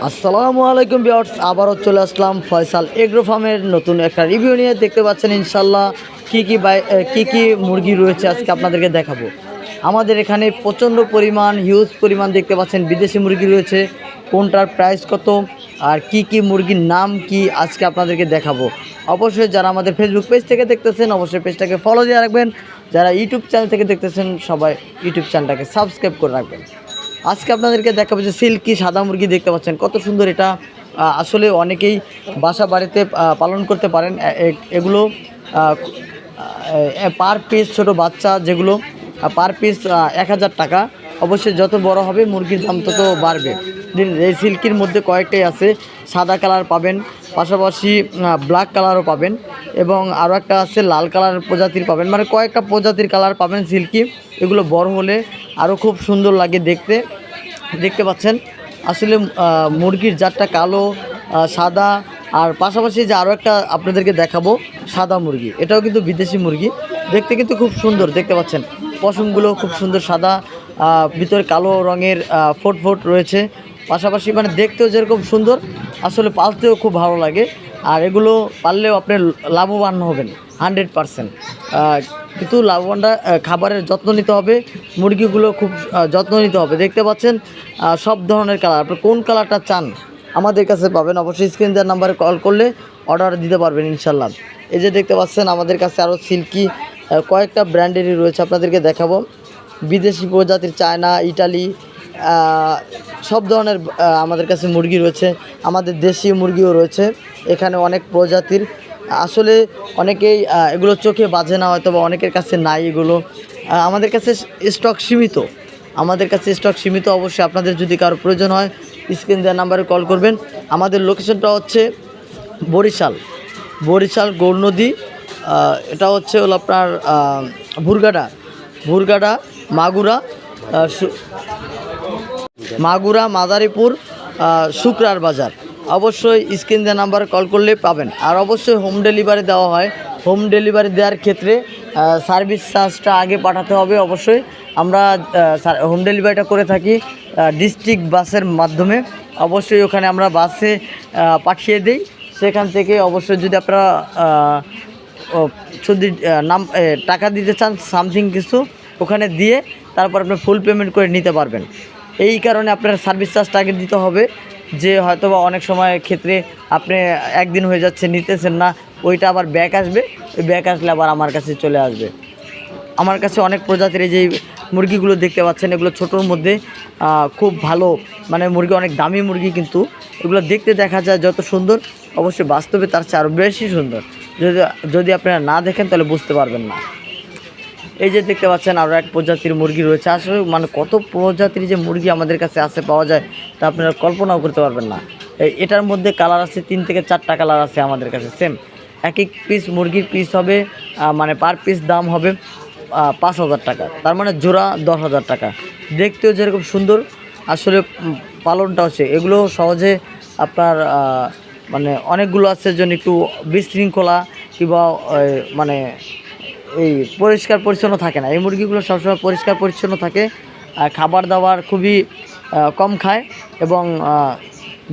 আসসালামু আলাইকুম ভিউয়ার্স, আবারও চলে আসলাম ফয়সাল এগ্রো ফার্মের নতুন একটা রিভিউ নিয়ে। দেখতে পাচ্ছেন ইনশাল্লাহ কী মুরগি রয়েছে আজকে আপনাদেরকে দেখাবো। আমাদের এখানে প্রচণ্ড পরিমাণ হিউজ পরিমাণ দেখতে পাচ্ছেন বিদেশি মুরগি রয়েছে। কোনটার প্রাইস কত আর কি মুরগির নাম কি আজকে আপনাদেরকে দেখাবো। অবশ্যই যারা আমাদের ফেসবুক পেজ থেকে দেখতেছেন অবশ্যই পেজটাকে ফলো দিয়ে রাখবেন। যারা ইউটিউব চ্যানেল থেকে দেখতেছেন সবাই ইউটিউব চ্যানেলটাকে সাবস্ক্রাইব করে রাখবেন। আজকে আপনাদেরকে দেখাবো যে সিল্কি সাদা মুরগি দেখতে পাচ্ছেন কত সুন্দর। এটা আসলে অনেকেই বাসা বাড়িতে পালন করতে পারেন। এগুলো পার পিস ছোট বাচ্চা যেগুলো পার পিস 1000 টাকা। অবশ্যই যত বড় হবে মুরগির দাম তত বাড়বে। এই সিল্কির মধ্যে কয়েকটাই আছে, সাদা কালার পাবেন, পাশাপাশি ব্ল্যাক কালারও পাবেন এবং আরও একটা আছে লাল কালার প্রজাতির পাবেন। মানে কয়েকটা প্রজাতির কালার পাবেন সিল্কি। এগুলো বড় হলে আরও খুব সুন্দর লাগে দেখতে পাচ্ছেন। আসলে মুরগির জাতটা কালো, সাদা, আর পাশাপাশি যে আরও একটা আপনাদেরকে দেখাবো সাদা মুরগি, এটাও কিন্তু বিদেশি মুরগি। দেখতে কিন্তু খুব সুন্দর, দেখতে পাচ্ছেন পশমগুলো খুব সুন্দর সাদা, ভিতরে কালো রঙের ফোট রয়েছে। পাশাপাশি মানে দেখতেও যেরকম সুন্দর, আসলে পালতেও খুব ভালো লাগে। আর এগুলো পাললেও আপনি লাভবান হবেন 100%। কিন্তু লাভবানটা খাবারের যত্ন নিতে হবে, মুরগিগুলো খুব যত্ন নিতে হবে। দেখতে পাচ্ছেন সব ধরনের কালার, আপনি কোন কালারটা চান আমাদের কাছে পাবেন। অবশ্যই স্ক্রিন দেওয়ার নাম্বারে কল করলে অর্ডার দিতে পারবেন ইনশাল্লাহ। এই যে দেখতে পাচ্ছেন আমাদের কাছে আরও সিল্কি কয়েকটা ব্র্যান্ডেরই রয়েছে, আপনাদেরকে দেখাবো। বিদেশি প্রজাতির, চায়না, ইটালি, সব ধরনের আমাদের কাছে মুরগি রয়েছে। আমাদের দেশি মুরগিও রয়েছে এখানে অনেক প্রজাতির। আসলে অনেকেই এগুলো চোখে বাজে না, হয়তো বা অনেকের কাছে নাই এগুলো। আমাদের কাছে স্টক সীমিত। অবশ্যই আপনাদের যদি কারো প্রয়োজন হয় স্ক্রিন দেওয়ার নাম্বারে কল করবেন। আমাদের লোকেশনটা হচ্ছে বরিশাল গৌরনদী। এটা হচ্ছে হলো আপনার ভুরগাডা মাগুরা মাদারীপুর শুক্রার বাজার। অবশ্যই স্ক্রিন দেওয়া নাম্বারে কল করলে পাবেন। আর অবশ্যই হোম ডেলিভারি দেওয়া হয়। হোম ডেলিভারি দেওয়ার ক্ষেত্রে সার্ভিস চার্জটা আগে পাঠাতে হবে। অবশ্যই আমরা হোম ডেলিভারিটা করে থাকি ডিস্ট্রিক্ট বাসের মাধ্যমে। অবশ্যই ওখানে আমরা বাসে পাঠিয়ে দিই। সেখান থেকে অবশ্যই যদি আপনারা যদি টাকা দিতে চান সামথিং কিছু ওখানে দিয়ে তারপর আপনি ফুল পেমেন্ট করে নিতে পারবেন। এই কারণে আপনার সার্ভিস চার্জটা আগে দিতে হবে। যে হয়তো বা অনেক সময় ক্ষেত্রে আপনি একদিন হয়ে যাচ্ছে নিতেছেন না, ওইটা আবার ব্যাক আসবে। ওই ব্যাক আসলে আবার আমার কাছে চলে আসবে। আমার কাছে অনেক প্রজাতির এই যে মুরগিগুলো দেখতে পাচ্ছেন, এগুলো ছোটোর মধ্যে খুব ভালো, মানে মুরগি অনেক দামি মুরগি। কিন্তু এগুলো দেখতে দেখা যায় যত সুন্দর, অবশ্যই বাস্তবে তার চেয়ে আরও বেশি সুন্দর। যদি আপনারা না দেখেন তাহলে বুঝতে পারবেন না। এই যে দেখতে পাচ্ছেন আরও এক প্রজাতির মুরগি রয়েছে। আসলে মানে কত প্রজাতির যে মুরগি আমাদের কাছে পাওয়া যায় তা আপনারা কল্পনাও করতে পারবেন না। এটার মধ্যে কালার আছে 3 থেকে 4টা কালার আছে আমাদের কাছে। সেম এক পিস মুরগির পিস হবে, মানে পার পিস দাম হবে 5000 টাকা, তার মানে জোড়া 10,000 টাকা। দেখতেও যেরকম সুন্দর, আসলে পালনটা হচ্ছে এগুলো সহজে আপনার মানে অনেকগুলো আছে জন্য একটু বিশৃঙ্খলা কিংবা মানে এই পরিষ্কার পরিচ্ছন্ন থাকে না। এই মুরগিগুলো সবসময় পরিষ্কার পরিচ্ছন্ন থাকে। খাবার দাবার খুবই কম খায় এবং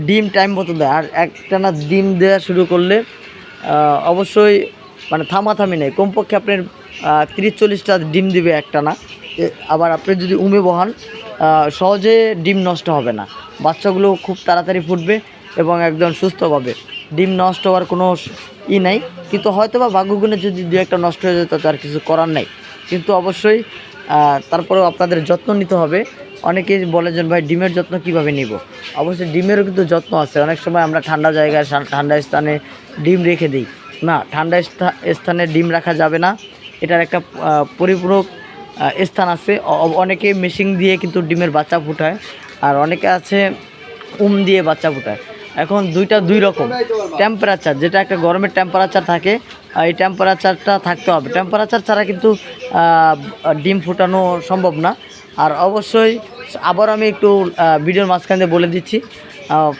ডিম টাইম মতো দেয়। আর একটানা ডিম দেওয়া শুরু করলে অবশ্যই মানে থামাথামি নেই, কমপক্ষে আপনার 30-40টা ডিম দিবে একটানা। আবার আপনি যদি উমে বহান সহজে ডিম নষ্ট হবে না, বাচ্চাগুলো খুব তাড়াতাড়ি ফুটবে এবং একদম সুস্থভাবে। ডিম নষ্ট হওয়ার কোনো নাই, কিন্তু হয়তো বা ভাগ্যগুণে যদি 2-1টা নষ্ট হয়ে যেত তার কিছু করার নেই। কিন্তু অবশ্যই তারপরেও আপনাদের যত্ন নিতে হবে। অনেকেই বলে যে ভাই ডিমের যত্ন কিভাবে নিব। অবশ্যই ডিমেরও কিন্তু যত্ন আছে। অনেক সময় আমরা ঠান্ডা জায়গায় ঠান্ডা স্থানে ডিম রেখে দিই না, ঠান্ডা স্থানে ডিম রাখা যাবে না। এটার একটা পরিপূরক স্থান আছে। অনেকে মেশিন দিয়ে কিন্তু ডিমের বাচ্চা ফুটায়, আর অনেকে আছে দিয়ে বাচ্চা ফুটায়। এখন দুই রকম টেম্পারেচার, যেটা একটা গরমের টেম্পারেচার থাকে, এই টেম্পারেচারটা থাকতে হবে। টেম্পারেচার ছাড়া কিন্তু ডিম ফুটানো সম্ভব না। আর অবশ্যই আবার আমি একটু ভিডিওর মাঝখান দিয়ে বলে দিচ্ছি,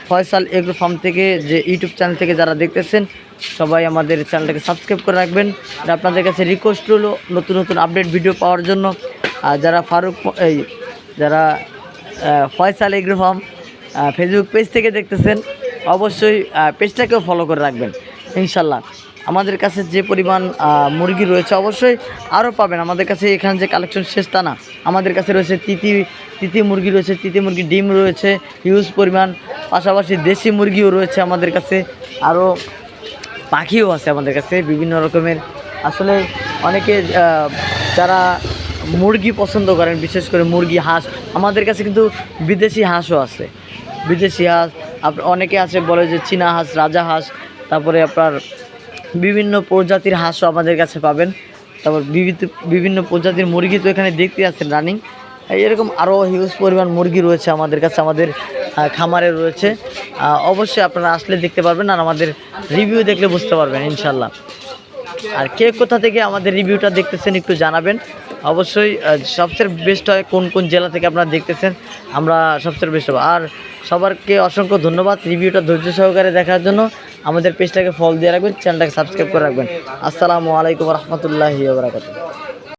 ফয়সাল এগ্রো ফার্ম থেকে যে ইউটিউব চ্যানেল থেকে যারা দেখতেছেন সবাই আমাদের চ্যানেলটাকে সাবস্ক্রাইব করে রাখবেন। আপনাদের কাছে রিকোয়েস্ট হলো নতুন আপডেট ভিডিও পাওয়ার জন্য। আর যারা যারা Faisal agro farm Facebook page থেকে দেখতেছেন অবশ্যই পেজটাকেও ফলো করে রাখবেন ইনশাল্লাহ। আমাদের কাছে যে পরিমাণ মুরগি রয়েছে অবশ্যই আরও পাবেন। আমাদের কাছে এখানে যে কালেকশন শেষ তা না, আমাদের কাছে রয়েছে তিতি মুরগি রয়েছে, তিতি মুরগির ডিম রয়েছে হিউজ পরিমাণ, পাশাপাশি দেশি মুরগিও রয়েছে আমাদের কাছে, আরও পাখিও আছে আমাদের কাছে বিভিন্ন রকমের। আসলে অনেকে যারা মুরগি পছন্দ করেন, বিশেষ করে মুরগি, হাঁস, আমাদের কাছে কিন্তু বিদেশি হাঁসও আছে। বিদেশি হাঁস অনেকে আছে বলে যে চীনা হাঁস, রাজা হাঁস, তারপরে আপনার বিভিন্ন প্রজাতির হাঁসও আমাদের কাছে পাবেন। তারপর বিভিন্ন প্রজাতির মুরগি তো এখানে দেখতে আছেন রানিং, এরকম আরও হিউজ পরিমাণ মুরগি রয়েছে আমাদের কাছে, আমাদের খামারে রয়েছে। অবশ্যই আপনারা আসলে দেখতে পারবেন আর আমাদের রিভিউ দেখলে বুঝতে পারবেন ইনশাল্লাহ। আর কে কোথা থেকে আমাদের রিভিউটা দেখতেছেন একটু জানাবেন অবশ্যই। সবচেয়ে বেস্ট হয় কোন কোন জেলা থেকে আপনারা দেখতেছেন, আমরা সবচেয়ে বেস্ট হবো। আর সবারকে অসংখ্য ধন্যবাদ রিভিউটা ধৈর্য সহকারে দেখার জন্য। আমাদের পেজটাকে ফলো দিয়ে রাখবেন, চ্যানেলটাকে সাবস্ক্রাইব করে রাখবেন। আসসালামু আলাইকুম রহমতুল্লাহি ওয়া বারাকাতুহু।